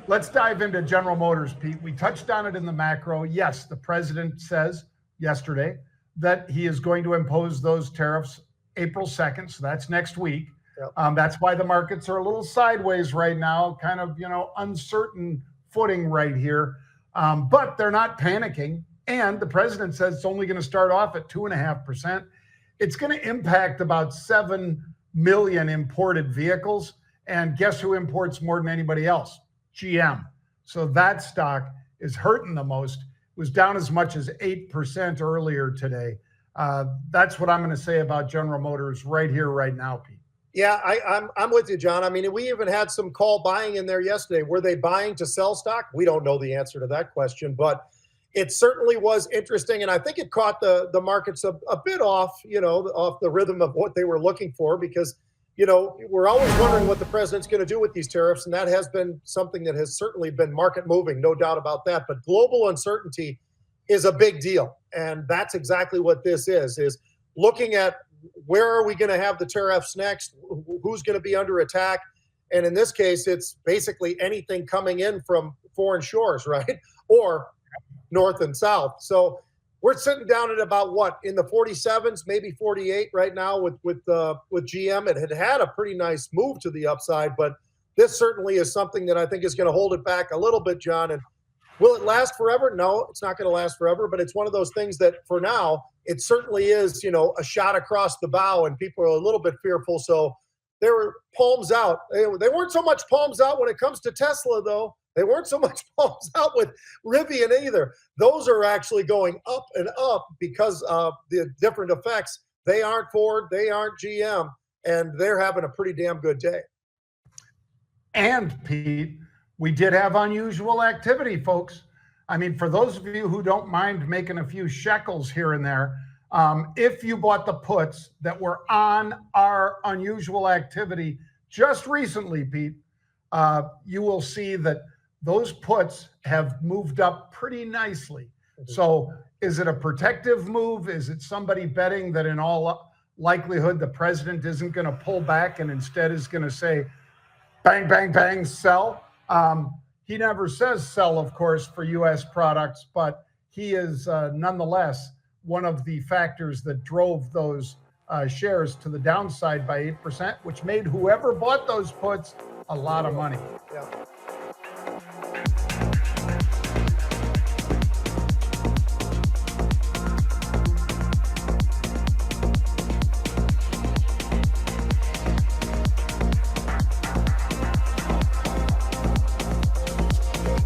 Let's dive into General Motors, Pete. We touched on it in the macro. Yes, the president says yesterday that he is going to impose those tariffs April 2nd. So that's next week. Yep. That's why the markets are a little sideways right now, kind of, uncertain footing right here. But they're not panicking. And the president says it's only going to start off at 2.5%. It's going to impact about 7 million imported vehicles. And guess who imports more than anybody else? GM. So that stock is hurting the most. It was down as much as 8% earlier today. That's what I'm going to say about General Motors right here, right now, Pete. Yeah, I'm with you, John. I mean, we even had some call buying in there yesterday. Were they buying to sell stock? We don't know the answer to that question, but it certainly was interesting, and I think it caught the markets a bit off, off the rhythm of what they were looking for, because we're always wondering what the president's going to do with these tariffs, and that has been something that has certainly been market moving, no doubt about that. But global uncertainty is a big deal, and that's exactly what this is looking at where are we going to have the tariffs next, who's going to be under attack, and in this case, it's basically anything coming in from foreign shores, right, or north and south. So we're sitting down at about what, in the 47s, maybe 48 right now with GM. It had a pretty nice move to the upside, but this certainly is something that I think is going to hold it back a little bit, John. And will it last forever? No, it's not going to last forever, but it's one of those things that for now, it certainly is, a shot across the bow, and people are a little bit fearful. So there were palms out. They weren't so much palms out when it comes to Tesla, though. They weren't so much palms out with Rivian either. Those are actually going up and up because of the different effects. They aren't Ford, they aren't GM, and they're having a pretty damn good day. And Pete, we did have unusual activity, folks. I mean, for those of you who don't mind making a few shekels here and there, if you bought the puts that were on our unusual activity just recently, Pete, you will see that those puts have moved up pretty nicely. So is it a protective move? Is it somebody betting that in all likelihood the president isn't going to pull back and instead is going to say, bang, bang, bang, sell? He never says sell, of course, for U.S. products, but he is nonetheless one of the factors that drove those shares to the downside by 8%, which made whoever bought those puts a lot of money. Yeah.